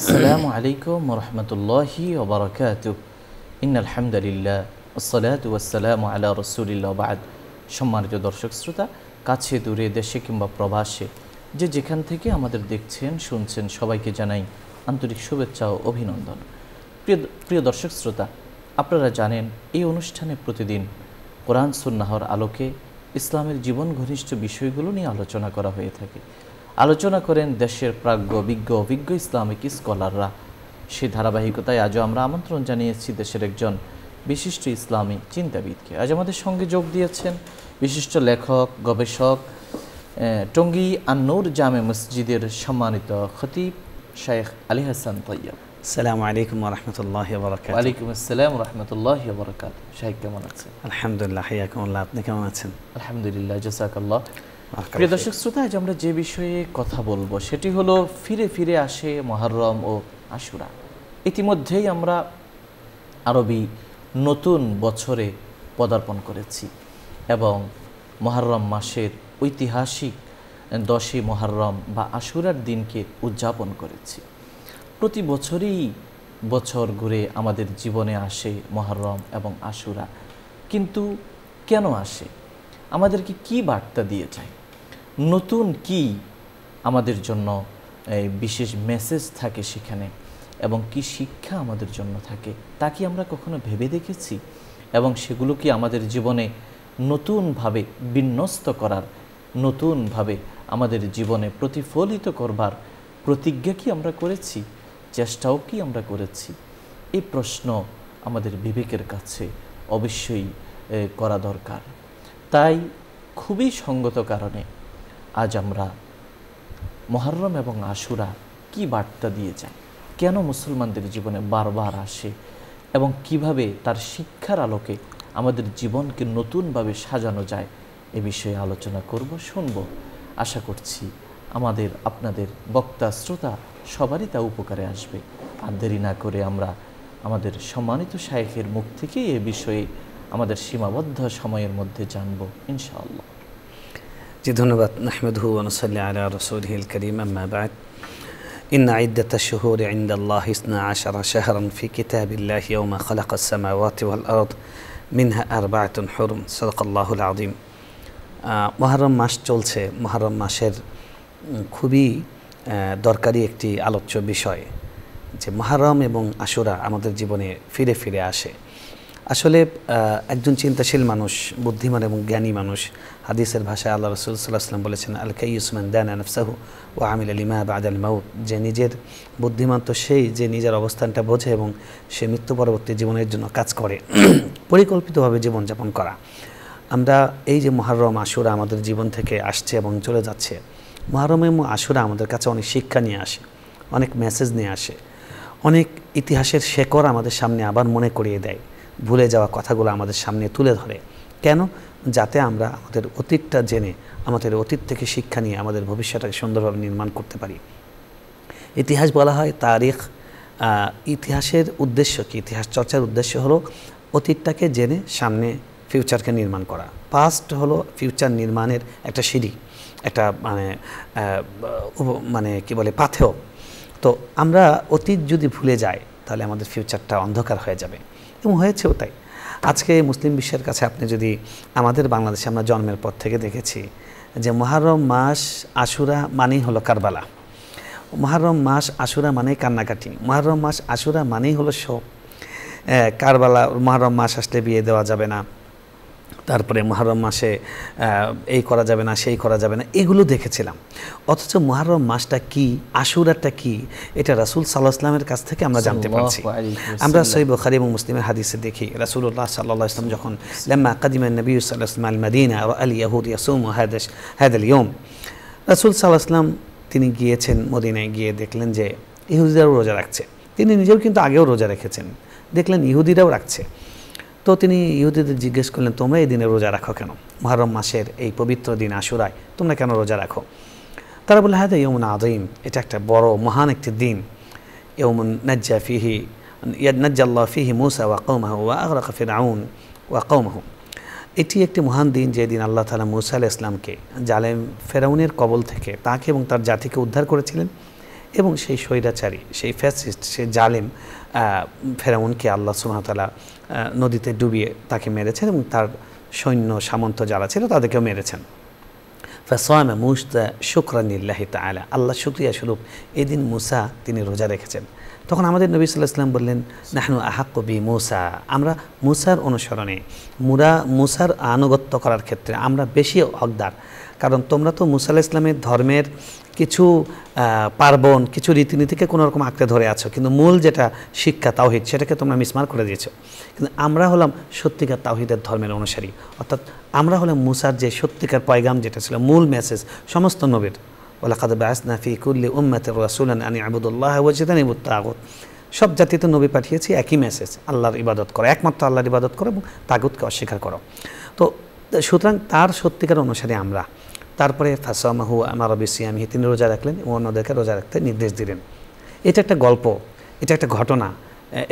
আসসালামু আলাইকুম ওয়া রাহমাতুল্লাহি ওয়া বারাকাতুহু। ইন্নাল হামদুলিল্লাহ ওয়াসসালাতু ওয়াসসালামু আলা রাসূলিল্লাহ ওয়া বা'দ। সম্মানিত দর্শক শ্রোতা, কাছে দূরে, দেশে কিংবা প্রবাসে যে যেখান থেকে আমাদের দেখছেন শুনছেন, সবাইকে জানাই আন্তরিক শুভেচ্ছা ও অভিনন্দন। প্রিয় দর্শক শ্রোতা, আপনারা জানেন এই অনুষ্ঠানে প্রতিদিন কোরআন সুন্নাহর আলোকে ইসলামের জীবন ঘনিষ্ঠ বিষয়গুলো নিয়ে আলোচনা করা হয়ে থাকে। আলোচনা করেন দেশের প্রাজ্ঞ অভিজ্ঞ ইসলামিক স্কলাররা। সেই ধারাবাহিকতায় আজও আমরা আমন্ত্রণ জানিয়েছি দেশের একজন বিশিষ্ট ইসলামী চিন্তাবিদকে। আজ আমাদের সঙ্গে যোগ দিয়েছেন বিশিষ্ট লেখক, গবেষক, টঙ্গী আন-নূর জামে মসজিদের সম্মানিত খতিব শেখ আলী হাসান তৈয়ব। আসসালামু আলাইকুম ওয়া রাহমাতুল্লাহি ওয়া বারাকাতুহু। ওয়ালাইকুম আসসালাম ওয়া রাহমাতুল্লাহি ওয়া বারাকাতুহু। শেখ কেমন আছেন? আলহামদুলিল্লাহ, হায়াকুমুল্লাহ। আপনি কেমন আছেন? আলহামদুলিল্লাহ, জাযাকাল্লাহ। প্রিয় দর্শক শ্রোতা, আজ আমরা যে বিষয়ে কথা বলবো সেটি হলো ফিরে ফিরে আসে মুহররম ও আশুরা। ইতিমধ্যেই আমরা আরবি নতুন বছরে পদার্পণ করেছি এবং মুহররম মাসের ঐতিহাসিক 10ই মুহররম বা আশুরার দিনকে উদযাপন করেছি। প্রতি বছরই বছর ঘুরে আমাদের জীবনে আসে মুহররম এবং আশুরা, কিন্তু কেন আসে? আমাদেরকে কি বার্তা দিয়ে যায়? নতুন কি আমাদের জন্য বিশেষ মেসেজ থাকে সেখানে, এবং কি শিক্ষা আমাদের জন্য থাকে, তা কি আমরা কখনো ভেবে দেখেছি? এবং সেগুলো কি আমাদের জীবনে নতুনভাবে বিন্যস্ত করার, নতুনভাবে আমাদের জীবনে প্রতিফলিত করবার প্রতিজ্ঞা কি আমরা করেছি? চেষ্টাও কি আমরা করেছি? এই প্রশ্ন আমাদের বিবেকের কাছে অবশ্যই করা দরকার। তাই খুবই সঙ্গত কারণে আজ আমরা মুহররম এবং আশুরা কি বার্তা দিয়ে যায়, কেন মুসলমানদের জীবনে বারবার আসে, এবং কিভাবে তার শিক্ষার আলোকে আমাদের জীবনকে নতুনভাবে সাজানো যায়, এ বিষয়ে আলোচনা করব, শুনব। আশা করছি আমাদের আপনাদের বক্তা শ্রোতা সবারই তা উপকারে আসবে। আর দেরি না করে আমরা আমাদের সম্মানিত শায়েখের মুখ থেকে এ বিষয়ে আমাদের সীমাবদ্ধ সময়ের মধ্যে জানব ইনশাআল্লাহ। জি, ধন্যবাদ। নাহমাদুহু ওয়া নুসাল্লি আলা রাসূলিহিল কারীম, আম্মা বা'দ। ইন্না ইদ্দাতাশ শুহুরি ইনদাল্লাহি 12 শাহরান ফি কিতাবিল্লাহি ইয়াওমা খালাকাস সামাওয়াতি ওয়াল আরদ মিনহা আরবা'তুন হুরুম। সাদাকাল্লাহুল আযীম। মুহররম মাস চলছে। মুহররম মাসের খুবই দরকারি একটি আলোচ্য বিষয় যে মুহররম এবং আশুরা আমাদের জীবনে ফিরে ফিরে আসে। আসলে একজন চিন্তাশীল মানুষ, বুদ্ধিমান এবং জ্ঞানী মানুষ, হাদিসের ভাষায় আল্লাহ রাসূল সাল্লাল্লাহু আলাইহি ওয়াসাল্লাম বলেছেন, আল কাইয়্যিসু মান দানা নাফসাহু ওয়া আমিলা লিমা বা'দাল মাউত। যে নিজের বুদ্ধিমান তো সেই যে নিজের অবস্থানটা বোঝে এবং সে মৃত্যু পরবর্তী জীবনের জন্য কাজ করে, পরিকল্পিতভাবে জীবনযাপন করা। আমরা এই যে মুহররম আশুরা আমাদের জীবন থেকে আসছে এবং চলে যাচ্ছে, মুহররম এবং আশুরা আমাদের কাছে অনেক শিক্ষা নিয়ে আসে, অনেক মেসেজ নিয়ে আসে, অনেক ইতিহাসের শেকড় আমাদের সামনে আবার মনে করিয়ে দেয়, ভুলে যাওয়া কথাগুলো আমাদের সামনে তুলে ধরে। কেন? যাতে আমরা আমাদের অতীতটা জেনে, আমাদের অতীত থেকে শিক্ষা নিয়ে আমাদের ভবিষ্যৎটাকে সুন্দরভাবে নির্মাণ করতে পারি। ইতিহাস বলা হয় তারিখ। ইতিহাসের উদ্দেশ্য কি? ইতিহাস চর্চার উদ্দেশ্য হলো অতীতটাকে জেনে সামনে ফিউচারকে নির্মাণ করা। পাস্ট হলো ফিউচার নির্মাণের একটা সিঁড়ি, একটা মানে কি বলে, পাথেয়। তো আমরা অতীত যদি ভুলে যাই তাহলে আমাদের ফিউচারটা অন্ধকার হয়ে যাবে, এবং হয়েছেও তাই। আজকে মুসলিম বিশ্বের কাছে আপনি যদি, আমাদের বাংলাদেশে আমরা জন্মের পর থেকে দেখেছি যে মুহররম মাস আশুরা মানেই হলো কারবালা, মুহররম মাস আশুরা মানেই কান্নাকাটি, মুহররম মাস আশুরা মানেই হলো শোক। কারবালা, মুহররম মাস আসলে বিয়ে দেওয়া যাবে না, তারপরে মুহররম মাসে এই করা যাবে না, সেই করা যাবে না, এগুলো দেখেছিলাম। অথচ মুহররম মাসটা কি, আশুরাটা কি, এটা রাসূল সাল্লাল্লাহু আলাইহি ওয়াসাল্লামের কাছ থেকে আমরা জানতে পারছি। আমরা সহিহ বুখারী এবং মুসলিমের হাদিসে দেখি রাসূলুল্লাহ সাল্লাল্লাহু আলাইহি ওয়াসাল্লাম যখন লাম্মা কাদিমা নবী সাল্লাল্লাহু আলাইহি ওয়াসাল্লাম আল মাদিনা রাআল ইয়াহুদ ইয়াসুমু হাদাল ইয়াউম। রাসূল সাল্লাল্লাহু আলাইহি ওয়াসাল্লাম তিনি গিয়েছেন মদিনায়, গিয়ে দেখলেন যে ইহুদিরাও রোজা রাখছে। তিনি নিজেও কিন্তু আগেও রোজা রেখেছেন, দেখলেন ইহুদিরাও রাখছে। তো তিনি ইহুদিদের জিজ্ঞেস করলেন, তোমরা এই দিনে রোজা রাখো কেন? মুহররম মাসের এই পবিত্র দিন আশুরায় তোমরা কেন রোজা রাখো? তারা বললেন, হাদা ইয়াউমুন আযীম, এটা একটা বড় মহান একটি দিন। ইয়াউমুন নাজ্জা ফিহি নাজ্জাল্লাহু ফিহি মূসা ওয়া কওমাহু ওয়া আগরাকা ফিরআউন ওয়া কওমাহু। এটি একটি মহান দিন, যে দিন আল্লাহ তাআলা মূসা আলাইহিস সালামকে জালেম ফেরাউনের কবল থেকে তাকে এবং তার জাতিকে উদ্ধার করেছিলেন, এবং সেই স্বৈরাচারী, সেই ফ্যাসিস্ট, সেই জালিম ফেরাউনকে আল্লাহ সুবহানাহু ওয়া তাআলা নদীতে ডুবিয়ে তাকে মেরেছেন এবং তার সৈন্য সামন্ত যারা ছিল তাদেরকেও মেরেছেন। ফাসামা মুসা শুকরান লিল্লাহি তাআলা, আল্লাহ শুকরিয়া স্বরূপ এদিন মুসা তিনি রোজা রেখেছেন। তখন আমাদের নবী সাল্লাল্লাহু আলাইহি ওয়াসাল্লাম বললেন, নাহনু আহাক্কু বি মুসা, আমরা মুসার অনুসরণে মুসার আনুগত্য করার ক্ষেত্রে আমরা বেশি হকদার, কারণ তোমরা তো মুসা আলাইহিস সালামের ধর্মের কিছু পার্বণ, কিছু রীতিনীতিকে কোনো রকম আঁকড়ে ধরে আছো, কিন্তু মূল যেটা শিক্ষা তাওহীদ সেটাকে তোমরা মিসমার করে দিয়েছো। কিন্তু আমরা হলাম সত্যিকার তাওহীদের ধর্মের অনুসারী, অর্থাৎ আমরা হলাম মুসার যে সত্যিকার পয়গাম যেটা ছিল, মূল মেসেজ সমস্ত নবীর, ওয়ালাকাদ বাআসনা ফি কুল্লি উম্মাতির রাসূলান আন ইবুদুল্লাহ ওয়াজতানিবুত তাগুত, সব জাতিতে নবী পাঠিয়েছি একই মেসেজ, আল্লাহর ইবাদত করো, একমাত্র আল্লাহর ইবাদত করো এবং তাগুতকে অস্বীকার করো। তো সুতরাং তার সত্যিকার অনুসারী আমরা। তারপরে ফাসামাহু আমারা বিসিয়ামিহি, তিনি রোজা রাখলেন এবং অন্যদেরকে রোজা রাখতে নির্দেশ দিলেন। এটা একটা গল্প, এটা একটা ঘটনা,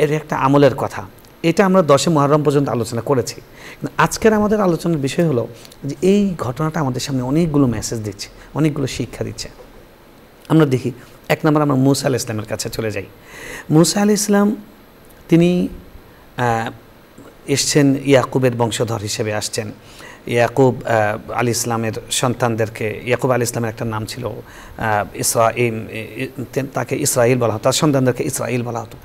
এর একটা আমলের কথা, এটা আমরা 10 মুহররম পর্যন্ত আলোচনা করেছি। কিন্তু আজকের আমাদের আলোচনার বিষয় হলো যে এই ঘটনাটা আমাদের সামনে অনেকগুলো মেসেজ দিচ্ছে, অনেকগুলো শিক্ষা দিচ্ছে। আমরা দেখি, এক নম্বর আমরা মুসা আলাইহিস সালামের কাছে চলে যাই। মুসা আলাইহিস সালাম তিনি এসছেন ইয়াকুবের বংশধর হিসেবে আসছেন। ইয়াকুব আলাইহিস সালামের সন্তানদেরকে, ইয়াকুব আলাইহিস সালামের একটা নাম ছিল ইসরাঈল, তাকে ইসরাঈল বলা হতো, তার সন্তানদেরকে ইসরাঈল বলা হতো।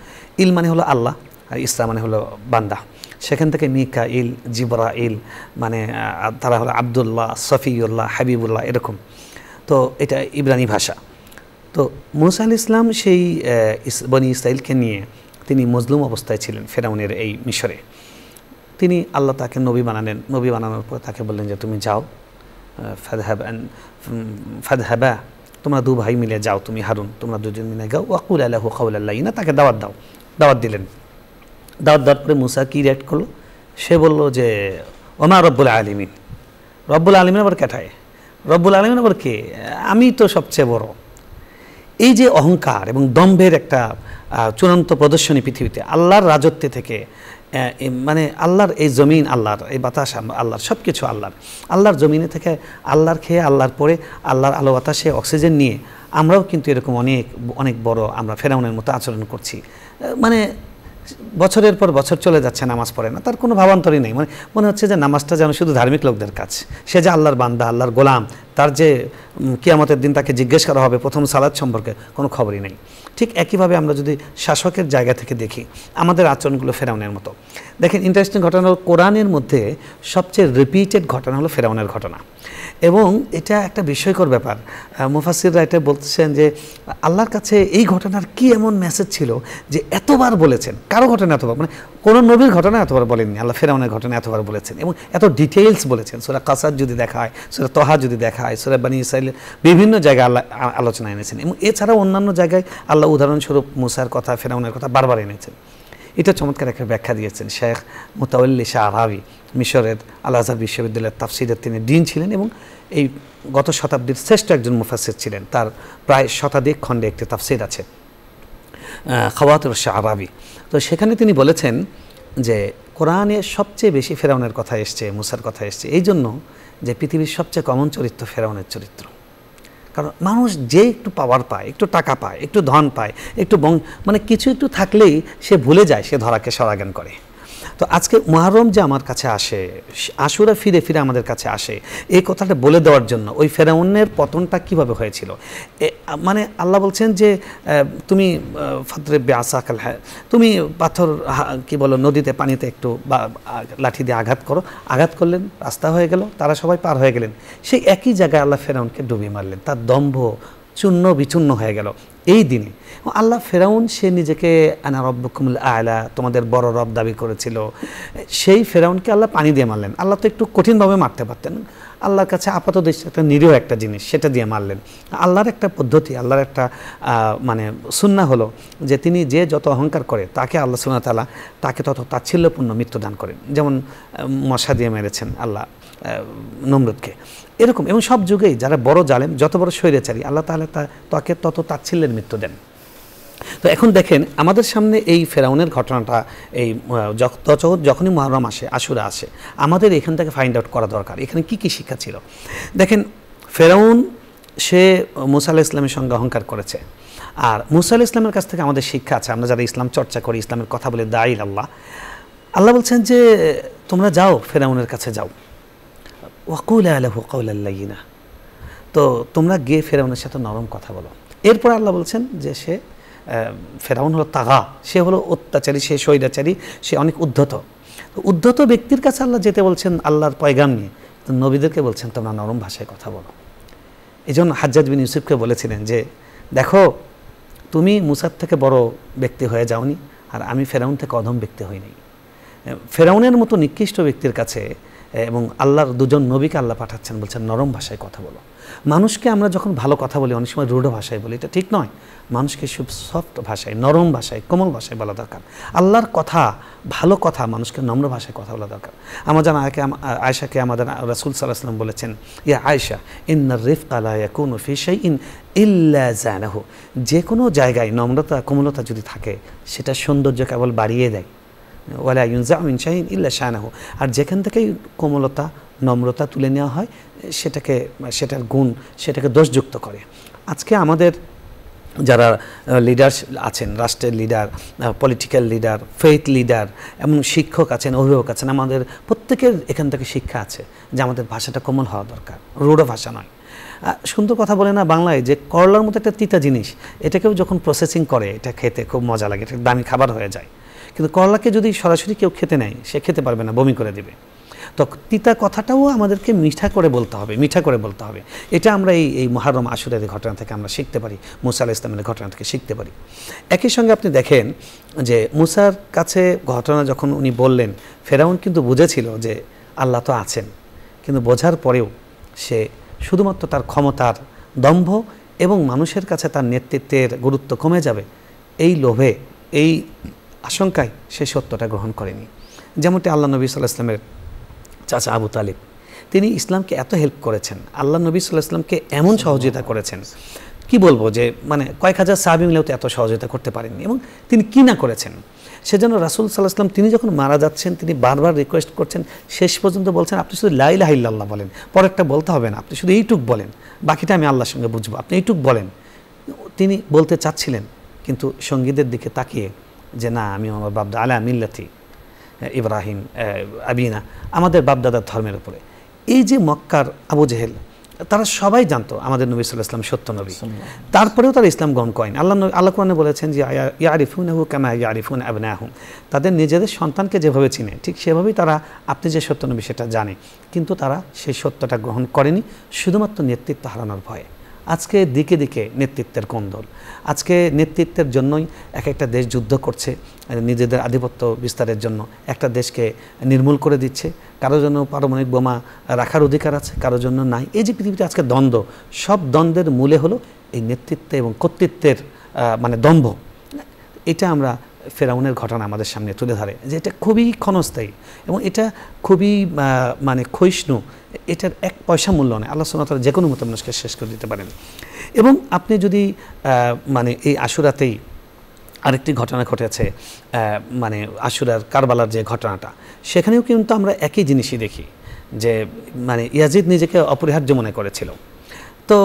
ইল মানে হলো আল্লাহ আর ইসরা মানে হলো বান্দা। সেখান থেকে মিকাইল, জিবরাইল মানে তারা হলো আবদুল্লাহ, সফিউল্লাহ, হাবিবুল্লাহ, এরকম। তো এটা ইব্রানি ভাষা। তো মুসা আলাইহিস সালাম সেই বনি ইসরাঈলকে নিয়ে তিনি মজলুম অবস্থায় ছিলেন ফেরাউনের এই মিশরে। তিনি আল্লাহ তাকে নবী বানালেন। নবী বানানোর পর তাকে বললেন যে তুমি যাও, ফাদহাবা, তোমরা 2 ভাই মিলে যাও, তুমি হারুন, তোমরা 2জন মিলে যাও, ওয়াকুল আলাহু কাওলাল লাইনা, তাকে দাওয়াত দাও। দাওয়াত দিলেন। দাওয়াত দেওয়ার পরে মুসা কি রিঅ্যাক্ট করলো? সে বলল যে ওমা রব্বুল আলামিন। রব্বুল আলামিন আবার কেঠায়? রব্বুল আলামিন আবার কে? আমি তো সবচেয়ে বড়। এই যে অহংকার এবং দম্ভের একটা চূড়ান্ত প্রদর্শনী পৃথিবীতে, আল্লাহর রাজত্বে থেকে, মানে আল্লাহর এই জমিন আল্লাহর, এই বাতাস আল্লাহর, সব কিছু আল্লাহর, আল্লাহর জমিনে থেকে আল্লাহর খেয়ে, আল্লাহর পরে, আল্লাহর আলো বাতাসে অক্সিজেন নিয়ে আমরাও কিন্তু এরকম অনেক অনেক বড় আমরা ফেরাউনের মতো আচরণ করছি। মানে বছরের পর বছর চলে যাচ্ছে, নামাজ পড়ে না, তার কোনো ভাবান্তরই নেই। মানে মনে হচ্ছে যে নামাজটা যেন শুধু ধার্মিক লোকদের কাজ। সে যে আল্লাহর বান্দা, আল্লাহর গোলাম, তার যে কিয়ামতের দিন তাকে জিজ্ঞেস করা হবে প্রথম সালাত সম্পর্কে, কোনো খবরই নেই। ঠিক একইভাবে আমরা যদি শাসকের জায়গা থেকে দেখি, আমাদের আচরণগুলো ফেরাউনের মতো। দেখেন, ইন্টারেস্টিং ঘটনা হলো কোরআনের মধ্যে সবচেয়ে রিপিটেড ঘটনা হলো ফেরাউনের ঘটনা, এবং এটা একটা বিস্ময়কর ব্যাপার। মুফাসসিররা এটা বলছেন যে আল্লাহর কাছে এই ঘটনার কি এমন মেসেজ ছিল যে এতবার বলেছেন। কারো ঘটনা এতবার, মানে কোনো নবীর ঘটনা এতবার বলেননি, আল্লাহ ফেরাউনের ঘটনা এতবার বলেছেন এবং এত ডিটেইলস বলেছেন। সূরা কাসাস যদি দেখা হয়, সূরা তহা যদি দেখা হয়, সূরা বনী ইসরাঈলের বিভিন্ন জায়গায় আল্লাহ আলোচনা এনেছেন, এবং এছাড়াও অন্যান্য জায়গায় আল্লাহ উদাহরণস্বরূপ মুসার কথা, ফেরাউনের কথা বারবার এনেছেন। এটা চমৎকার একটা ব্যাখ্যা দিয়েছেন শেখ মুতাওয়াল্লি শাহরাবি, মিশরের আল আজহার বিশ্ববিদ্যালয়ের তাফসীরের তিনি ডিন ছিলেন এবং এই গত শতাব্দীর শ্রেষ্ঠ একজন মুফাসসির ছিলেন। তার প্রায় শতাধিক খণ্ডে একটি তাফসীর আছে, খাওয়াতুর শাহরাবি। তো সেখানে তিনি বলেছেন যে কোরআনে সবচেয়ে বেশি ফেরাউনের কথা এসছে, মুসার কথা এসছে এই জন্য যে পৃথিবীর সবচেয়ে কমন চরিত্র ফেরাউনের চরিত্র। কারণ মানুষ যে একটু পাওয়ার পায়, একটু টাকা পায়, একটু ধন পায়, একটু মানে কিছু একটু থাকলেই সে ভুলে যায় সে ধরাকে সরাজ্ঞান করে। তো আজকে মুহররম যে আমার কাছে আসে, আশুরা ফিরে ফিরে আমাদের কাছে আসে, এই কথাটা বলে দেওয়ার জন্য ওই ফেরাউনের পতনটা কিভাবে হয়েছিল। মানে আল্লাহ বলছেন যে তুমি ফাদরে বেআসাকাল, হ্যাঁ তুমি পাথর কি বলো নদীতে, পানিতে একটু বা লাঠি দিয়ে আঘাত করো, আঘাত করলেন, রাস্তা হয়ে গেল, তারা সবাই পার হয়ে গেলেন। সেই একই জায়গায় আল্লাহ ফেরাউনকে ডুবিয়ে মারলেন, তার দম্ভ চূর্ণ বিচূর্ণ হয়ে গেল এই দিনে। আল্লাহ ফেরাউন সে নিজেকে আনা রব্বুকুমুল আ'লা, তোমাদের বড় রব দাবি করেছিল, সেই ফেরাউনকে আল্লাহ পানি দিয়ে মারলেন। আল্লাহ তো একটু কঠিনভাবে মারতে পারতেন, আল্লাহর কাছে আপাত দৃষ্টি একটা নিরীহ একটা জিনিস, সেটা দিয়ে মারলেন। আল্লাহর একটা পদ্ধতি, আল্লাহর একটা মানে সুন্নাহ হলো যে তিনি যে যত অহংকার করে তাকে আল্লাহ সুবহানাহু ওয়া তাআলা তাকে তত তাচ্ছিল্যপূর্ণ মৃত্যু দান করেন। যেমন মশা দিয়ে মেরেছেন আল্লাহ নমরুদকে, এরকম। এবং সব যুগেই যারা বড় জালেম, যত বড় স্বৈরাচারী, আল্লাহ তাআলা তাকে তত তাচ্ছিল্যের মৃত্যু দেন। তো এখন দেখেন আমাদের সামনে এই ফেরাউনের ঘটনাটা, এই যখনই মুহররম আসে, আশুরা আসে, আমাদের এখান থেকে ফাইন্ড আউট করা দরকার এখানে কি কি শিক্ষা ছিল। দেখেন ফেরাউন সে মুসা আলাইহিস সালামের সঙ্গে অহংকার করেছে, আর মুসা আলাইহিস সালামের কাছ থেকে আমাদের শিক্ষা আছে, আমরা যারা ইসলাম চর্চা করি, ইসলামের কথা বলে দাঈ আল্লাহ, আল্লাহ বলছেন যে তোমরা যাও ফেরাউনের কাছে যাও, ওয়াকুলা লাহু কাওলাল লাইয়িনা, তো তোমরা গিয়ে ফেরাউনের সাথে নরম কথা বলো। এরপর আল্লাহ বলছেন যে সে ফেরাউন হলো তাগা, সে হলো অত্যাচারী, সে স্বৈরাচারী, সে অনেক উদ্ধত। উদ্ধত ব্যক্তির কাছে আল্লাহ যেতে বলছেন আল্লাহর পয়গাম নিয়ে, তো নবীদেরকে বলছেন তোমরা নরম ভাষায় কথা বলো। এই জন্য হাজ্জাজ বিন ইউসুফকে বলেছিলেন যে দেখো তুমি মুসার থেকে বড় ব্যক্তি হয়ে যাওনি, আর আমি ফেরাউন থেকে অধম ব্যক্তি হইনি। ফেরাউনের মতো নিকৃষ্ট ব্যক্তির কাছে এবং আল্লাহর দুজন নবীকে আল্লাহ পাঠাচ্ছেন, বলছেন নরম ভাষায় কথা বলো। মানুষকে আমরা যখন ভালো কথা বলি অনেক সময় রূঢ় ভাষায় বলি, এটা ঠিক নয়। মানুষকে খুব সফট ভাষায়, নরম ভাষায়, কোমল ভাষায় বলা দরকার। আল্লাহর কথা, ভালো কথা মানুষকে নম্র ভাষায় কথা বলা দরকার। আমার জানা আয়েশাকে আমাদের রাসূল সাল্লাল্লাহু আলাইহি ওয়াসাল্লাম বলেছেন, ইয়া আয়েশা ইন্নার রিফকা লা ইয়াকুনু ফি শাইইন ইল্লা জানাহু, যে কোনো জায়গায় নম্রতা কোমলতা যদি থাকে সেটা সৌন্দর্য কেবল বাড়িয়ে দেয়। ওয়ালা ইউনজাউ মিন শাইইন ইল্লা শানাহু, আর যেখান থেকেই কোমলতা নম্রতা তুলে নেওয়া হয় সেটার গুণ সেটাকে দোষযুক্ত করে। আজকে আমাদের যারা লিডার আছেন, রাষ্ট্রের leader, political leader, faith leader এবং শিক্ষক আছেন, অভিভাবক আছেন, আমাদের প্রত্যেকের এখান থেকে শিক্ষা আছে যে আমাদের ভাষাটা কোমল হওয়া দরকার, রূঢ় ভাষা নয়। সুন্দর কথা বলে না বাংলায় যে করলার মতো একটা তিতা জিনিস, এটাকেও যখন প্রসেসিং করে এটা খেতে খুব মজা লাগে, এটা দামি খাবার হয়ে যায়। কিন্তু করলাকে যদি সরাসরি কেউ খেতে নেয় সে খেতে পারবে না, বমি করে দিবে। তো তিতা কথাটাও আমাদেরকে মিঠা করে বলতে হবে, মিঠা করে বলতে হবে। এটা আমরা এই মুহররম আশুরার ঘটনা থেকে আমরা শিখতে পারি, মুসা আলাইহিস সালামের ঘটনা থেকে শিখতে পারি। একই সঙ্গে আপনি দেখেন যে মুসার কাছে ঘটনা যখন উনি বললেন, ফেরাউন কিন্তু বুঝেছিল যে আল্লাহ তো আছেন, কিন্তু বোঝার পরেও সে শুধুমাত্র তার ক্ষমতার দম্ভ এবং মানুষের কাছে তার নেতৃত্বের গুরুত্ব কমে যাবে এই লোভে, এই আশঙ্কায় সে সত্যটা গ্রহণ করেনি। যেমনটি আল্লাহ নবী সাল্লাল্লাহু আলাইহি ওয়াসাল্লামের চাচা আবু তালিব, তিনি ইসলামকে এত হেল্প করেছেন, আল্লাহ নবী সাল্লাল্লাহু আলাইহি ওয়াসাল্লামকে এমন সহযোগিতা করেছেন, কি বলবো যে মানে কয়েক হাজার সাহাবী মিলেও তো এত সহযোগিতা করতে পারেননি। এবং তিনি কি না করেছেন, সেজন্য রাসূল সাল্লাল্লাহু আলাইহি ওয়াসাল্লাম তিনি যখন মারা যাচ্ছেন তিনি বারবার রিকোয়েস্ট করছেন, শেষ পর্যন্ত বলছেন আপনি শুধু লা ইলাহা ইল্লাল্লাহ বলেন, পরেরটা বলতে হবে না, আপনি শুধু এইটুক বলেন, বাকিটা আমি আল্লাহর সঙ্গে বুঝবো, আপনি এইটুক বলেন। তিনি বলতে চাচ্ছিলেন, কিন্তু সঙ্গীদের দিকে তাকিয়ে যে না, আমি আমার বাপদা আলা মিল্লাতি ইব্রাহিম আবিনা, আমাদের বাপদাদার ধর্মের উপরে। এই যে মক্কার আবু জেহেল, তারা সবাই জানতো আমাদের নবী সাল্লাল্লাহু আলাইহি ওয়াসাল্লাম সত্য নবী, তারপরেও তারা ইসলাম গ্রহণ করেন। আল্লাহ কোরআনে বলেছেন যে ইয়ারিফুনাহু কামা ইয়ারিফুনা আবনাহুম, তাদের নিজেদের সন্তানকে যেভাবে চিনে ঠিক সেভাবেই তারা আপনি যে সত্য নবী সেটা জানে, কিন্তু তারা সেই সত্যটা গ্রহণ করেনি শুধুমাত্র নেতৃত্ব হারানোর ভয়ে। আজকে দিকে দিকে নেতৃত্বের কোন্দল, আজকে নেতৃত্বের জন্যই এক একটা দেশ যুদ্ধ করছে নিজেদের আধিপত্য বিস্তারের জন্য, একটা দেশকে নির্মূল করে দিচ্ছে, কারোর জন্য পারমাণবিক বোমা রাখার অধিকার আছে, কারোর জন্য নাই। এই যে পৃথিবীতে আজকে দ্বন্দ্ব, সব দ্বন্দ্বের মূলে হলো এই নেতৃত্বে এবং কর্তৃত্বের মানে দম্ভ। এটা আমরা ফেরাউনের ঘটনা আমাদের সামনে তুলে ধরে যে এটা খুবই ক্ষণস্থায়ী এবং এটা খুবই মানে ক্ষয়িষ্ণু, এটার এক পয়সা মূল্য নেই। আল্লাহ সুবহানাহু ওয়া তাআলা যে কোনো মতো মানুষকে শেষ করে দিতে পারেন। এবং আপনি যদি মানে এই আশুরাতেই আরেকটি ঘটনা ঘটেছে, মানে আশুরার কারবালার যে ঘটনাটা, সেখানেও কিন্তু আমরা একই জিনিসই দেখি যে মানে ইয়াজিদ নিজেকে অপরিহার্য মনে করেছিল। তো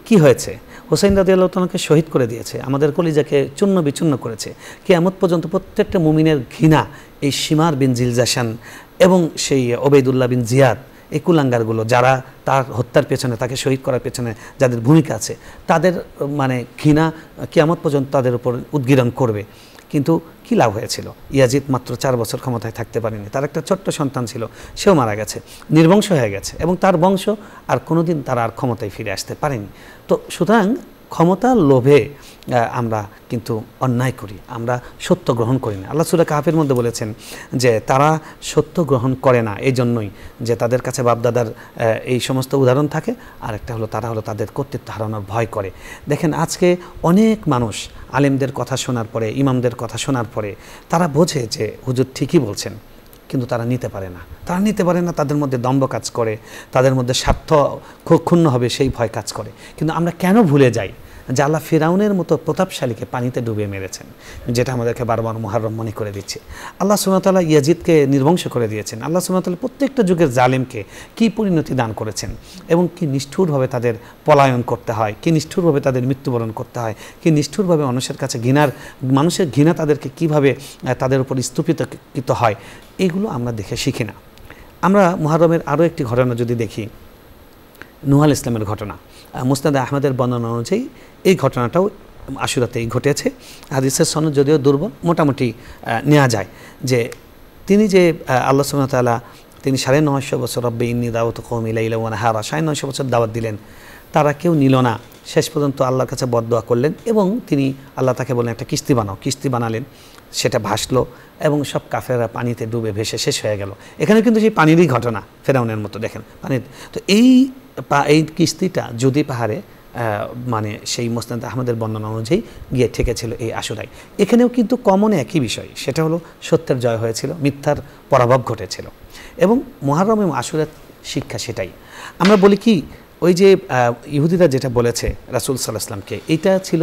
কি হয়েছে, হুসাইন রাদিয়াল্লাহু তাআলাকে শহীদ করে দিয়েছে, আমাদের কলিজাকে চূর্ণ বিচূর্ণ করেছে। কিয়ামত পর্যন্ত প্রত্যেকটা মুমিনের ঘৃণা এই শিমার বিন জিলজাশান এবং সেই ওবাইদুল্লাহ বিন জিয়াদ, এই কুলাঙ্গারগুলো যারা তার হত্যার পেছনে, তাকে শহীদ করার পেছনে যাদের ভূমিকা আছে, তাদের মানে ঘৃণা কিয়ামত পর্যন্ত তাদের উপর উদ্গীরণ করবে। কিন্তু কী লাভ হয়েছিল, ইয়াজিদ মাত্র 4 বছর ক্ষমতায় থাকতে পারেনি, তার একটা ছোট্ট সন্তান ছিল, সেও মারা গেছে, নির্বংশ হয়ে গেছে, এবং তার বংশ আর কোনোদিন তারা আর ক্ষমতায় ফিরে আসতে পারেনি। তো সুতরাং ক্ষমতার লোভে আমরা কিন্তু অন্যায় করি, আমরা সত্য গ্রহণ করি না। আল্লাহ সূরা কাহফের মধ্যে বলেছেন যে তারা সত্য গ্রহণ করে না, এই জন্যই যে তাদের কাছে বাপদাদার এই সমস্ত উদাহরণ থাকে, আর একটা হলো তারা হলো তাদের কর্তৃত্ব হারানোর ভয় করে। দেখেন আজকে অনেক মানুষ আলেমদের কথা শোনার পরে, ইমামদের কথা শোনার পরে তারা বোঝে যে হুজুর ঠিকই বলছেন, কিন্তু তারা নিতে পারে না, তাদের মধ্যে দম্ভ কাজ করে, তাদের মধ্যে স্বার্থ ক্ষুণ্ণ হবে সেই ভয় কাজ করে। কিন্তু আমরা কেন ভুলে যাই যে আল্লাহ ফিরাউনের মতো প্রতাপশালীকে পানিতে ডুবিয়ে মেরেছেন, যেটা আমাদেরকে বারবার মুহাররম মনে করে দিচ্ছে। আল্লাহ সুবহানাহু ওয়া তাআলা ইয়াজিদকে নির্বংশ করে দিয়েছেন। আল্লাহ সুবহানাহু ওয়া তাআলা প্রত্যেকটা যুগের জালিমকে কী পরিণতি দান করেছেন এবং কি নিষ্ঠুরভাবে তাদের পলায়ন করতে হয়, কি নিষ্ঠুরভাবে তাদের মৃত্যুবরণ করতে হয়, কি নিষ্ঠুরভাবে মানুষের কাছে মানুষের ঘৃণা তাদেরকে কীভাবে তাদের উপর স্তূপিত হয়, এগুলো আমরা দেখে শিখি না। আমরা মুহাররমের আরও একটি ঘটনা যদি দেখি, নূহ আলাইহিস সালামের ঘটনা, মুসনাদে আহমদের বর্ণনা অনুযায়ী এই ঘটনাটাও আশুরাতেই ঘটেছে। হাদিসের সনদ যদিও দুর্বল, মোটামুটি নেওয়া যায় যে তিনি যে আল্লাহ সুবহানাহু ওয়া তাআলা তিনি 950 বছর রব্বি ইন্নী দাওয়াতু কওমি লাইলা ওয়া নাহারা 950 বছর দাওয়াত দিলেন, তারা কেউ নিল না। শেষ পর্যন্ত আল্লাহর কাছে বদদোয়া করলেন এবং তিনি আল্লাহ তাকে বললেন একটা কিস্তি বানাও। কিস্তি বানালেন, সেটা ভাসলো এবং সব কাফেররা পানিতে ডুবে ভেসে শেষ হয়ে গেল। এখানে কিন্তু সেই পানিরই ঘটনা, ফেরাউনের মতো দেখেন পানির। তো এই কিস্তিটা যদি পাহাড়ে মানে সেই মুসনাদ আহমদের বর্ণনা অনুযায়ী গিয়ে ঠেকেছিল এই আশুরায়। এখানেও কিন্তু কমন একই বিষয়, সেটা হলো সত্যের জয় হয়েছিল, মিথ্যার পরাভব ঘটেছিল। এবং মুহাররম এবং আশুরার শিক্ষা সেটাই। আমরা বলি কি, ওই যে ইহুদিরা যেটা বলেছে রাসূল সাল্লাল্লাহু আলাইহি ওয়াসাল্লামকে, এইটা ছিল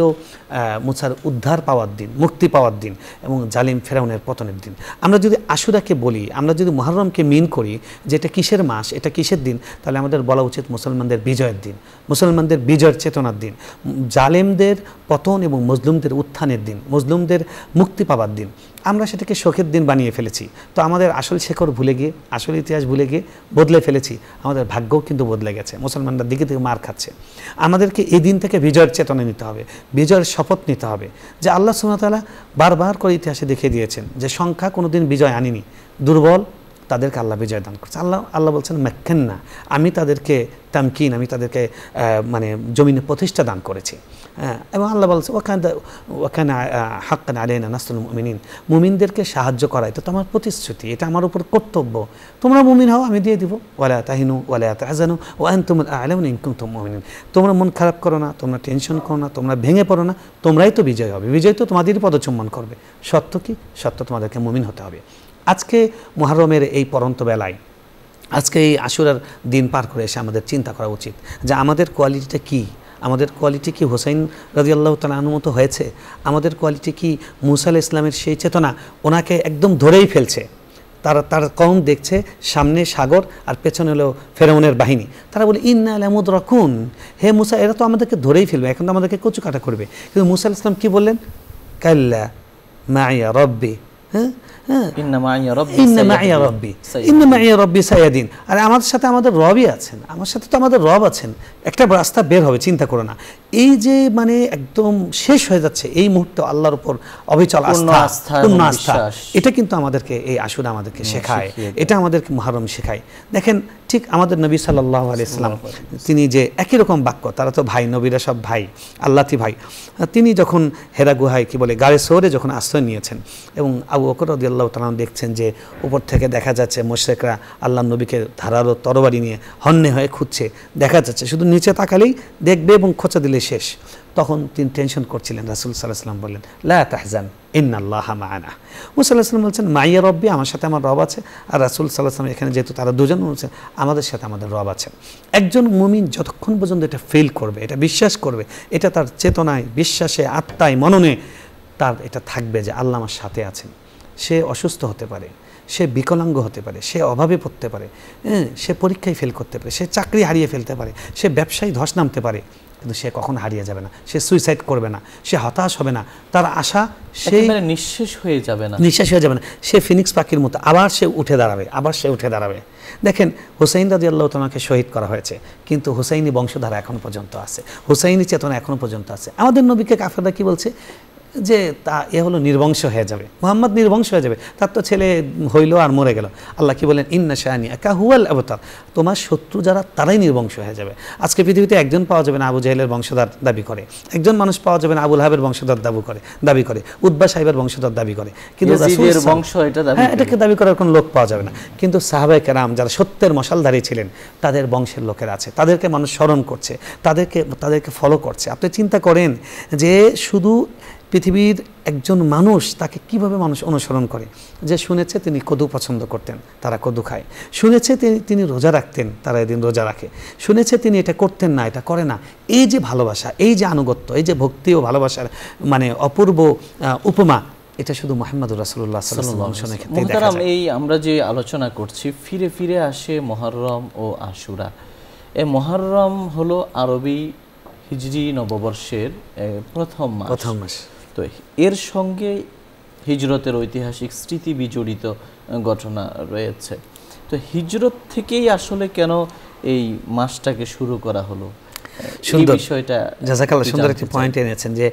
মুসার উদ্ধার পাওয়ার দিন, মুক্তি পাওয়ার দিন এবং জালিম ফেরাউনের পতনের দিন। আমরা যদি আশুরাকে বলি, আমরা যদি মুহাররমকে মিন করি যে এটা কিসের মাস, এটা কিসের দিন, তাহলে আমাদের বলা উচিত মুসলমানদের বিজয়ের দিন, মুসলমানদের বিজয়ের চেতনার দিন, জালেমদের পতন এবং মজলুমদের উত্থানের দিন, মজলুমদের মুক্তি পাওয়ার দিন। আমরা সেটাকে শোকের দিন বানিয়ে ফেলেছি। তো আমাদের আসল শেকড় ভুলে গিয়ে, আসল ইতিহাস ভুলে গিয়ে বদলে ফেলেছি। আমাদের ভাগ্যও কিন্তু বদলে গেছে, মুসলমানরা দিকে দিকে মার খাচ্ছে। আমাদেরকে এই দিন থেকে বিজয়ের চেতনা নিতে হবে, বিজয়ের শপথ নিতে হবে যে আল্লাহ সুবহানাহু ওয়া তাআলা বারবার করে ইতিহাসে দেখিয়ে দিয়েছেন যে সংখ্যা কোনোদিন বিজয় আনেনি, দুর্বল তাদেরকে আল্লাহ বিজয় দান করছে। আল্লাহ বলছেন মাক্কান্না, আমি তাদেরকে তামকিন, আমি তাদেরকে মানে জমিনে প্রতিষ্ঠা দান করেছি। এবং আল্লাহ বলছে ওয়াকানা হাক্কান আলাইনা নাসরুল মুমিনিন, মুমিনদেরকে সাহায্য করা এটা তো আমার প্রতিশ্রুতি, এটা আমার উপর কর্তব্য। তোমরা মুমিন হও, আমি দিয়ে দিব। ওয়ালা তাহিনু ওয়ালা তাহজানু ওয়া আনতুমুল আ'লাউনা ইন কুনতুম মুমিনিন। তোমরা মন খারাপ করো না, তোমরা টেনশন করো না, তোমরা ভেঙে পড়ো না, তোমরাই তো বিজয় হবে, বিজয় তো তোমাদেরই পদচুম্বন করবে। সত্য কি? সত্য তোমাদেরকে মুমিন হতে হবে। আজকে মুহাররমের এই পরন্ত বেলায়, আজকে এই আশুরার দিন পার করে এসে আমাদের চিন্তা করা উচিত যে আমাদের কোয়ালিটিটা কী। আমাদের কোয়ালিটি কি হুসাইন রাদিয়াল্লাহু তাআলা আনহু মতো হয়েছে? আমাদের কোয়ালিটি কি মুসা আলাইহিস সালামের সেই চেতনা, ওনাকে একদম ধরেই ফেলছে? তার কওম দেখছে সামনে সাগর আর পেছনে হলো ফেরাউনের বাহিনী, তারা বলে ইন্না লামুদরাকুন, হে মুসা এরা তো আমাদেরকে ধরেই ফেলবে, এখন তো আমাদেরকে কচুকাটা করবে। কিন্তু মুসা আলাইহিস সালাম কি বললেন? কাল্লা মাইয়া রব্বি, ইন্না মাইয়া রব্বি সায়াদিন। আর আমাদের সাথে আমাদের রবই আছেন, আমার সাথে তো আমাদের রব আছেন, একটা রাস্তা বের হবে, চিন্তা করো না। এই যে মানে একদম শেষ হয়ে যাচ্ছে এই মুহূর্তে আল্লাহর উপর অবিচল আস্থা, পূর্ণ আস্থা, এটা কিন্তু আমাদেরকে এই আশুরা আমাদেরকে শেখায়, এটা আমাদেরকে মুহাররম শেখায়। দেখেন ঠিক আমাদের নবী সাল্লাল্লাহু আলাইহি সাল্লাম তিনি যে একই রকম বাক্য, তারা তো ভাই, নবীরা সব ভাই, আল্লাহতি ভাই। তিনি যখন হেরা গুহায় কি বলে গাড়ে সৌরে যখন আশ্রয় নিয়েছেন এবং আবু বকর রাদিয়াল্লাহু তাআলা দেখছেন যে উপর থেকে দেখা যাচ্ছে মুশরিকরা আল্লাহর নবীকে ধারালো তরবারি নিয়ে হন্যে হয়ে খুঁজছে, দেখা যাচ্ছে শুধু নিচে তাকালেই দেখবে এবং খোঁচা দিলে শেষ। তখন তিনি টেনশন করছিলেন। রাসূল সাল্লাল্লাহু আলাইহি ওয়াসাল্লাম বললেন লা তাহজান ইন্নাল্লাহা মা'ানা। মুসা আলাইহিস সালাম বলছেন মাইয়া রব্বি, আমার সাথে আমার রব আছে। আর রাসূল সাল্লাল্লাহু আলাইহি ওয়াসাল্লাম এখানে যেহেতু তারা দুজন বলছেন আমাদের সাথে আমাদের রব আছে। একজন মুমিন যতক্ষণ পর্যন্ত এটা ফিল করবে, এটা বিশ্বাস করবে, এটা তার চেতনায়, বিশ্বাসে, আত্মায়, মননে তার এটা থাকবে যে আল্লাহ আমার সাথে আছেন। সে অসুস্থ হতে পারে, সে বিকলাঙ্গ হতে পারে, সে অভাবে পড়তে পারে, সে পরীক্ষায় ফেল করতে পারে, সে চাকরি হারিয়ে ফেলতে পারে, সে ব্যবসায় ধস নামতে পারে, কিন্তু সে কখনো হারিয়ে যাবে না, সে সুইসাইড করবে না, সে হতাশ হবে না। তার আশা সে নিঃশেষ হয়ে যাবে না, নিঃশেষ হয়ে যাবে না। সে ফিনিক্স পাখির মতো আবার সে উঠে দাঁড়াবে, আবার সে উঠে দাঁড়াবে। দেখেন হুসাইন রাদিয়াল্লাহু তাআলাকে শহীদ করা হয়েছে, কিন্তু হুসাইনি বংশধারা এখন পর্যন্ত আছে, হুসাইনি চেতনা এখন পর্যন্ত আছে। আমাদের নবীকে কাফেররা কি বলছে যে তা এ হলো নির্বংশ হয়ে যাবে, মুহাম্মদ নির্বংশ হয়ে যাবে, তার তো ছেলে হইল আর মরে গেল। আল্লাহ কি বলেন ইন্না শানিআকা হুয়াল আবতার, তোমার শত্রু যারা তারাই নির্বংশ হয়ে যাবে। আজকে পৃথিবীতে একজন পাওয়া যাবে না আবু জাহেলের বংশধর দাবি করে, একজন মানুষ পাওয়া যাবে না আবুল আহাবের বংশধর দাবি করে, উতবা সাহেবের বংশধর দাবি করে, কিন্তু এটাকে দাবি করার কোনো লোক পাওয়া যাবে না। কিন্তু সাহাবায়ে কেরাম যারা সত্যের মশালধারী ছিলেন তাদের বংশের লোকেরা আছে, তাদেরকে মানুষ স্মরণ করছে, তাদেরকে ফলো করছে। আপনি চিন্তা করেন যে শুধু পৃথিবীর একজন মানুষ তাকে কিভাবে মানুষ অনুসরণ করে, যে শুনেছে তিনি কদু পছন্দ করতেন, তারা কদু খায়, শুনেছে তিনি রোজা রাখতেন, তারা এদিন রোজা রাখে, শুনেছে তিনি এটা করতেন না, এটা করে না। এই যে ভালোবাসা, এই যে আনুগত্য, এই যে ভক্তি ও ভালোবাসার মানে অপূর্ব উপমা, এটা শুধু মুহাম্মদুর রাসূলুল্লাহ সাল্লাল্লাহু আলাইহি ওয়াসাল্লামের ক্ষেত্রে দেখা যায়। এই আমরা যে আলোচনা করছি ফিরে ফিরে আসে মুহররম ও আশুরা। এই মুহররম হলো আরবি হিজরি নববর্ষের প্রথম মাস। তো এর সঙ্গে হিজরতের ঐতিহাসিক স্মৃতি বিজড়িত ঘটনা রয়েছে। তো হিজরত থেকেই আসলে কেন এই মাসটাকে শুরু করা হলো, সুন্দর বিষয়টা জাযাকাল্লাহ, সুন্দর একটি পয়েন্ট এনেছেন যে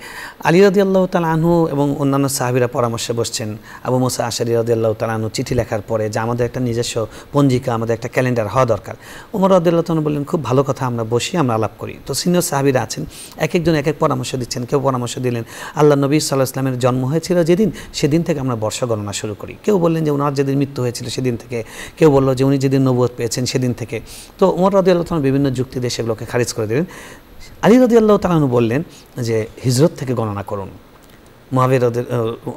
আলী রাদিয়াল্লাহু তাআলা আনহু এবং অন্যান্য সাহাবীরা পরামর্শে বসছেন। আবু মুসা আশআরী রাদিয়াল্লাহু তাআলা আনহু চিঠি লেখার পরে যে আমাদের একটা নিজস্ব পঞ্জিকা, আমাদের একটা ক্যালেন্ডার হওয়া দরকার। ওমর রাদিয়াল্লাহু তাআলা বললেন, খুব ভালো কথা, আমরা বসি, আমরা আলাপ করি। তো সিনিয়র সাহাবীরা আছেন, এক একজন এক এক পরামর্শ দিচ্ছেন। কেউ পরামর্শ দিলেন আল্লাহ নবী সাল্লাল্লাহু আলাইহি ওয়াসাল্লামের জন্ম হয়েছিল যেদিন, সেদিন থেকে আমরা বর্ষ গণনা শুরু করি। কেউ বললেন যে ওনার যেদিন মৃত্যু হয়েছিল সেদিন থেকে, কেউ বলল যে উনি যেদিন নবুয়ত পেয়েছেন সেদিন থেকে। তো ওমর রাদিয়াল্লাহু তাআলা বিভিন্ন যুক্তি দিয়ে সেগুলোকে খারিজ করে দিলেন। আলী রাদিয়াল্লাহু তাআলা আনহু বললেন যে হিজরত থেকে গণনা করুন।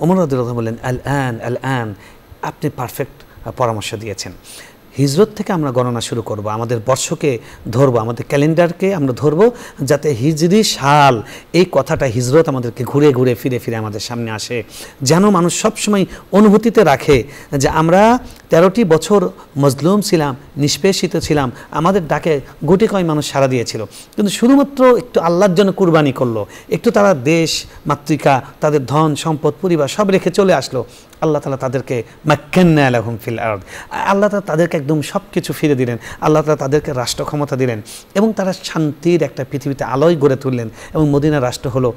ওমর রাদিয়াল্লাহু তাআলা বললেন আল আন, আপনি পারফেক্ট পরামর্শ দিয়েছেন, হিজরত থেকে আমরা গণনা শুরু করব, আমাদের বর্ষকে ধরবো, আমাদের ক্যালেন্ডারকে আমরা ধরবো, যাতে হিজরি সাল এই কথাটা হিজরত আমাদেরকে ঘুরে ঘুরে ফিরে ফিরে আমাদের সামনে আসে, যেন মানুষ সবসময় অনুভূতিতে রাখে যে আমরা 13টি বছর মজলুম ছিলাম, নিষ্পেষিত ছিলাম, আমাদের ডাকে গুটি কয় মানুষ সাড়া দিয়েছিল, কিন্তু শুধুমাত্র একটু আল্লাহর জন্য কুরবানি করলো, একটু তারা দেশ মাতৃকা, তাদের ধন সম্পদ পরিবার সব রেখে চলে আসলো, আল্লাহ তাআলা তাদেরকে মাক্কান্না লাহুম ফিল আরদ, আল্লাহ তাআলা তাদেরকে একদম সব কিছু ফিরে দিলেন, আল্লাহ তাআলা তাদেরকে রাষ্ট্র ক্ষমতা দিলেন এবং তারা শান্তির একটা পৃথিবীতে আলোয় গড়ে তুললেন এবং মদিনা রাষ্ট্র হলো।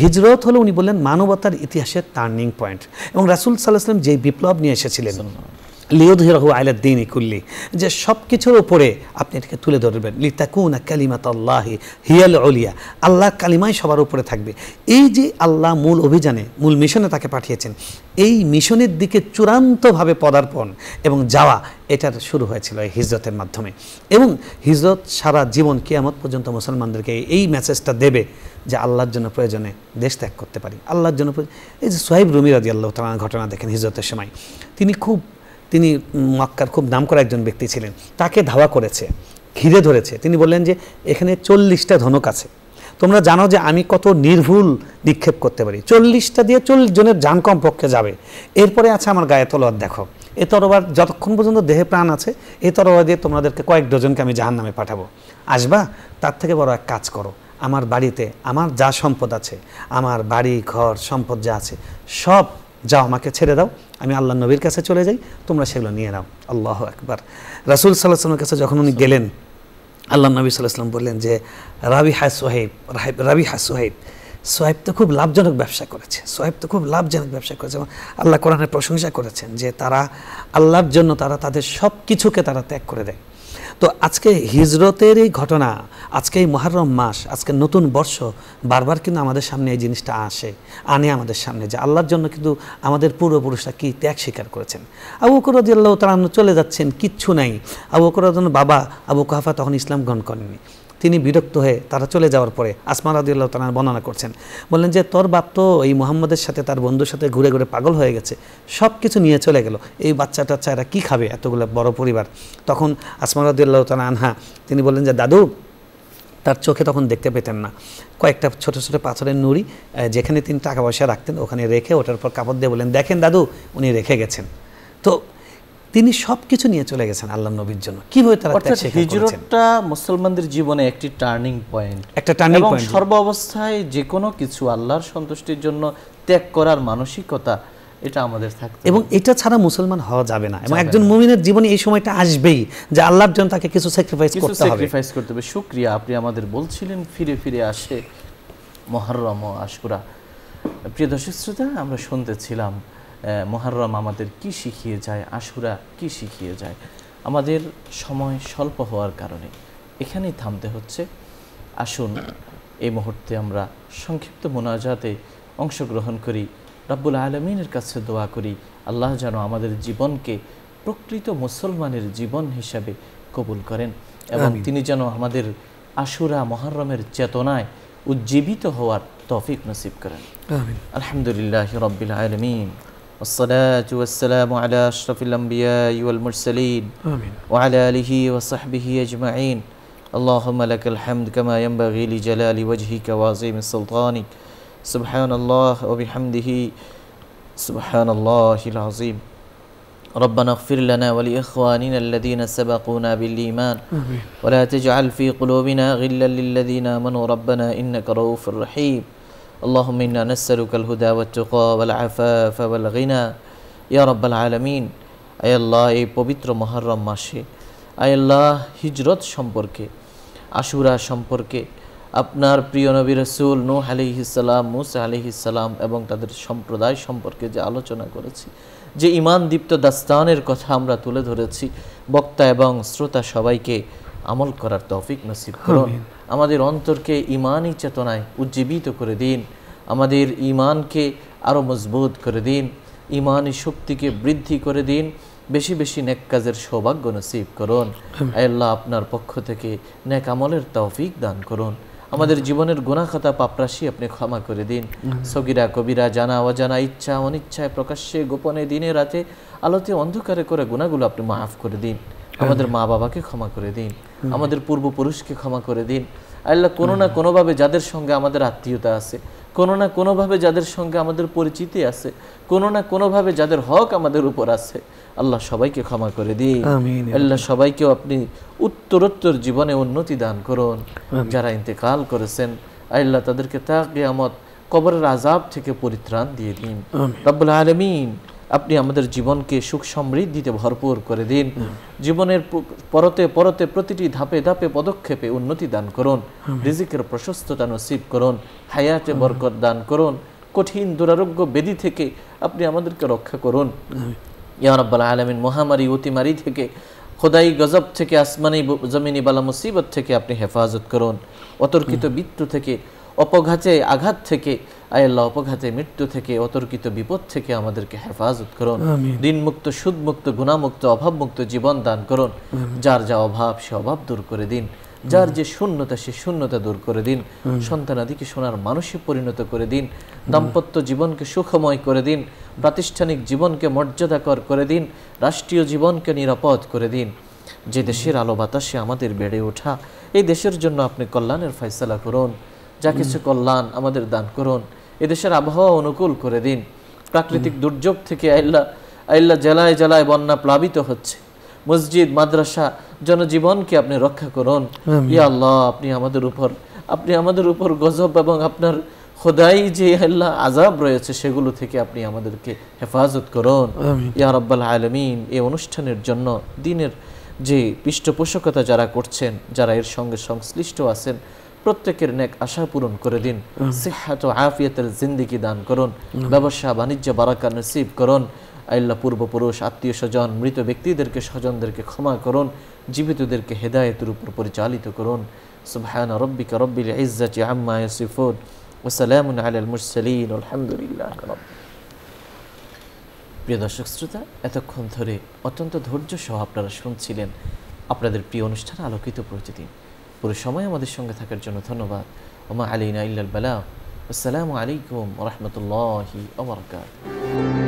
হিজরত হলো, উনি বললেন, মানবতার ইতিহাসের টার্নিং পয়েন্ট। এবং রাসূল সাল্লাল্লাহু আলাইহি ওয়াসাল্লাম যেই বিপ্লব নিয়ে এসেছিলেন, লিইয়ুযহিরাহু আলা দ্বীনি কুল্লি, যে সব কিছুর উপরে আপনি এটাকে তুলে ধরবেন, লিতাকুনা কালিমাতুল্লাহি হিয়াল উলিয়া, আল্লাহর কালিমাই সবার উপরে থাকবে। এই যে আল্লাহ মূল অভিযানে, মূল মিশনে তাকে পাঠিয়েছেন, এই মিশনের দিকে চূড়ান্তভাবে পদার্পণ এবং যাওয়া, এটার শুরু হয়েছিল এই হিজরতের মাধ্যমে। এবং হিজরত সারা জীবন কিয়ামত পর্যন্ত মুসলমানদেরকে এই মেসেজটা দেবে যে আল্লাহর জন্য প্রয়োজনে দেশ ত্যাগ করতে পারি, আল্লাহর জন্য। এই যে সুহাইব রুমি রাদিয়াল্লাহু তাআলা ঘটনা দেখেন, হিজরতের সময় তিনি মক্কার খুব নামকরা একজন ব্যক্তি ছিলেন, তাকে ধাওয়া করেছে, ঘিরে ধরেছে। তিনি বললেন যে এখানে 40টা ধনুক আছে, তোমরা জানো যে আমি কত নির্ভুল নিক্ষেপ করতে পারি, 40টা দিয়ে 40 জনের জান কমপক্ষে যাবে, এরপরে আছে আমার গায়ে তলোয়ার, দেখো এই তরবার যতক্ষণ পর্যন্ত দেহে প্রাণ আছে, এই তরবার দিয়ে তোমাদেরকে কয়েক ডজনকে আমি জাহান্নামে পাঠাবো, আসবা? তার থেকে বড় এক কাজ করো, আমার বাড়িতে আমার যা সম্পদ আছে, আমার বাড়ি ঘর সম্পদ যা আছে সব যাও, আমাকে ছেড়ে দাও, আমি আল্লাহ নবীর কাছে চলে যাই, তোমরা সেগুলো নিয়ে নাও। আল্লাহু আকবার। রাসূল সাল্লাল্লাহু আলাইহি ওয়াসাল্লামের কাছে যখন উনি গেলেন, আল্লাহ নবী সাল্লাল্লাহু আলাইহি ওয়াসাল্লাম বললেন যে রাবিহা সুহাইব, সোহাইব তো খুব লাভজনক ব্যবসা করেছে, সোহাইব তো খুব লাভজনক ব্যবসা করেছে। আল্লাহ কোরআনে প্রশংসা করেছেন যে তারা আল্লাহর জন্য তারা তাদের সব কিছুকে তারা ত্যাগ করে দেয়। তো আজকে হিজরতের এই ঘটনা, আজকে এই মুহররম মাস, আজকে নতুন বর্ষ, বারবার কিন্তু আমাদের সামনে এই জিনিসটা আনে আমাদের সামনে যে আল্লাহর জন্য কিন্তু আমাদের পূর্বপুরুষরা কি ত্যাগ স্বীকার করেছেন। আবু বকর রাদিয়াল্লাহু তাআলা চলে যাচ্ছেন, কিচ্ছু নাই। আবু বকর রাদিয়াল্লাহু বাবা আবু কুহাফা তখন ইসলাম গ্রহণ করেননি। তিনি বিরক্ত হয়ে তারা চলে যাওয়ার পরে আসমা রাদিয়াল্লাহু তাআলা বর্ণনা করছেন, বললেন যে তোর বাপ তো এই মুহাম্মদের সাথে, তার বন্ধুর সাথে ঘুরে ঘুরে পাগল হয়ে গেছে, সব কিছু নিয়ে চলে গেল, এই বাচ্চা টাচ্চা এরা কী খাবে, এতগুলো বড় পরিবার। তখন আসমা রাদিয়াল্লাহু তাআলা আনহা তিনি বললেন যে দাদু, তার চোখে তখন দেখতে পেতেন না, কয়েকটা ছোট ছোট পাথরের নুড়ি যেখানে তিনি টাকা পয়সা রাখতেন ওখানে রেখে ওটার পর কাপড় দিয়ে বললেন, দেখেন দাদু, উনি রেখে গেছেন। তো তিনি সবকিছু নিয়ে চলে গেছেন আল্লাহ নবীর জন্য। কিভাবে তারা হিজরতটা মুসলমানদের জীবনে একটি টার্নিং পয়েন্ট, একটা টার্নিং পয়েন্ট। সর্ব অবস্থায় যে কোনো কিছু আল্লাহর সন্তুষ্টির জন্য ত্যাগ করার মানসিকতা এটা আমাদের থাকতে, এবং এটা ছাড়া মুসলমান হওয়া যাবে না। এবং একজন মুমিনের জীবনে এই সময়টা আসবেই যে আল্লাহর জন্য তাকে কিছু স্যাক্রিফাইস করতে হবে। শুকরিয়া, আপনি আমাদের বলছিলেন ফিরে ফিরে আসে মুহররম ও আশুরা। প্রিয় দর্শক শ্রোতা, আমরা শুনতেছিলাম মুহররম আমাদের কি শিখিয়ে যায়, আশুরা কি শিখিয়ে যায়। আমাদের সময় স্বল্প হওয়ার কারণে এখানেই থামতে হচ্ছে। আসুন এই মুহূর্তে আমরা সংক্ষিপ্ত মোনাজাতে অংশগ্রহণ করি, রব্বুল আলামিনের কাছে দোয়া করি আল্লাহ যেন আমাদের জীবনকে প্রকৃত মুসলমানের জীবন হিসাবে কবুল করেন এবং তিনি যেন আমাদের আশুরা মুহররমের চেতনায় উজ্জীবিত হওয়ার তৌফিক নসিব করেন। আমিন। আলহামদুলিল্লাহি রাব্বিল আলামিন, ওয়াসসালাতু ওয়াসসালামু আলা আশরাফিল আমবিয়াই ওয়াল মুরসালিন আমিন। ওয়া আলা আলিহি ওয়া সাহবিহি আজমাইন। আল্লাহুম্মা লাকাল হামদ কামা ইয়ানবাগি লিজালালি ওয়াজহিকা ওয়া আযীমি সুলতানিক। সুবহানাল্লাহ ওয়া বিহামদিহি সুবহানাল্লাহিল আযীম। ربنا اغفر لنا ولإخواننا الذين سبقونا بالإيمان ولا تجعل في قلوبنا غلا للذين آمنوا ربنا إنك رؤوف رحيم اللهم إنا نسألك الهدى والتقى والعفاف والغنى يا رب العالمين। আয় আল্লাহ, এই পবিত্র মুহররম মাসে আয় আল্লাহ হিজরত সম্পর্কে, আশুরা সম্পর্কে, আপনার প্রিয় নবী রাসূল নূহ আলাইহিস সালাম, মূসা আলাইহিস সালাম এবং তাদের সম্প্রদায় সম্পর্কে যে আলোচনা করেছি, যে ঈমান দীপ্ত দাস্তানের কথা আমরা তুলে ধরেছি, বক্তা এবং শ্রোতা সবাইকে আমল করার তৌফিক নসিব করুন। আমাদের অন্তরকে ঈমানী চেতনায় উজ্জীবিত করে দিন, আমাদের ঈমানকে আরও মজবুত করে দিন, ঈমানী শক্তিকে বৃদ্ধি করে দিন, বেশি বেশি নেক কাজের সৌভাগ্য নসিব করুন। আল্লাহ, আপনার পক্ষ থেকে নেক আমলের তৌফিক দান করুন। আমাদের জীবনের গুনাহ খাতা পাপরাশি আপনি ক্ষমা করে দিন। সগীরা কবিরা, জানা অজানা, ইচ্ছা অনিচ্ছায়, প্রকাশ্যে গোপনে, দিনে রাতে, আলোতে অন্ধকারে করে গুনাহগুলো আপনি মাফ করে দিন। আমাদের মা বাবাকে ক্ষমা করে দিন, আমাদের পূর্বপুরুষকে ক্ষমা করে দিন। আল্লাহ, কোনো না কোনোভাবে যাদের সঙ্গে আমাদের আত্মীয়তা আছে, কোনো না কোনোভাবে যাদের সঙ্গে আমাদের পরিচিতি আছে, কোনো না কোনোভাবে যাদের হক আমাদের উপর আছে, আল্লাহ সবাইকে ক্ষমা করে দিন। আল্লাহ, সবাইকে আপনি উত্তরোত্তর জীবনে উন্নতি দান করুন। যারা ইন্তেকাল করেছেন আল্লাহ, তাদেরকে তা কিয়ামত কবরের আযাব থেকে পরিত্রাণ দিয়ে দিন। রব্বুল আলামিন, আপনি আমাদের জীবনকে সুখ সমৃদ্ধিতে ভরপুর করে দিন। জীবনের পরতে পরতে প্রতিটি ধাপে ধাপে পদক্ষেপে উন্নতি দান করুন। রিজিকের প্রশস্ততা নসিব করুন, হায়াতে বরকত দান করুন। কঠিন দুরারোগ্য ব্যাধি থেকে আপনি আমাদেরকে রক্ষা করুন। ইয়া রাব্বাল আলামিন, মহামারী অতিমারি থেকে, খোদাই গজব থেকে, আসমানি জমিনি বালা মুসিবত থেকে আপনি হেফাজত করুন। অতর্কিত মৃত্যু থেকে, অপঘাতে আঘাত থেকে, আয় আল্লাহ অপঘাতে মৃত্যু থেকে, অতর্কিত বিপদ থেকে আমাদেরকে হেফাজত করুন। ঋণমুক্ত, সুদমুক্ত, গুণামুক্ত, অভাবমুক্ত জীবন দান করুন। যার যা অভাব সে অভাব দূর করে দিন, যার যে শূন্যতা সে শূন্যতা দূর করে দিন। সন্তানাদিকে সোনার মানুষে পরিণত করে দিন। দাম্পত্য জীবনকে সুখময় করে দিন। প্রাতিষ্ঠানিক জীবনকে মর্যাদাকর করে দিন। রাষ্ট্রীয় জীবনকে নিরাপদ করে দিন। যে দেশের আলো বাতাসে আমাদের বেড়ে ওঠা, এই দেশের জন্য আপনি কল্যাণের ফয়সালা করুন। যা কিছু কল্যাণ আমাদের দান করুন। এদেশের আবহাওয়া অনুকূল করে দিন। প্রাকৃতিক দুর্যোগ থেকে আল্লাহ জেলায় জেলায় বন্যা প্লাবিত হচ্ছে, মসজিদ মাদ্রাসা জনজীবনকে আপনি রক্ষা করুন। ইয়া আল্লাহ, আপনি আমাদের উপর গজব এবং আপনার খোদাই যে আল্লাহ আযাব রয়েছে সেগুলো থেকে আপনি আমাদেরকে হেফাজত করুন। ইয়া রাব্বাল আলামিন, এই অনুষ্ঠানের জন্য দিনের যে পৃষ্ঠপোষকতা যারা করছেন, যারা এর সঙ্গে সংশ্লিষ্ট আছেন, প্রত্যেকের নেক আশা পূরণ করে দিন। সিহহাত ও আফিয়াতের জিন্দেগি দান করুন। ব্যবসা বাণিজ্য বারাকা নসিব করুন। আল্লাহ, পূর্বপুরুষ, আত্মীয় স্বজন, মৃত ব্যক্তিদেরকে, স্বজনদেরকে ক্ষমা করুন। জীবিতদেরকে হেদায়েতের উপর পরিচালিত করুন। সুবহানা রাব্বিকা রাব্বিল ইজ্জাতি আম্মা ইয়াসিফুন ওয়া সালামুন আলাল মুরসালিন আলহামদুলিল্লাহি রাব্বিল আলামিন। প্রিয় দর্শক শ্রোতা, এতক্ষণ ধরে অত্যন্ত ধৈর্য সহ আপনারা শুনছিলেন আপনাদের প্রিয় অনুষ্ঠান আলোকিত প্রতিদিন। পুরো সময় আমাদের সঙ্গে থাকার জন্য ধন্যবাদ। ওমা আলাইনা ইল্লাল বালাগ। আসসালামু আলাইকুম ওয়া রাহমাতুল্লাহি ওয়া বারাকাতুহু।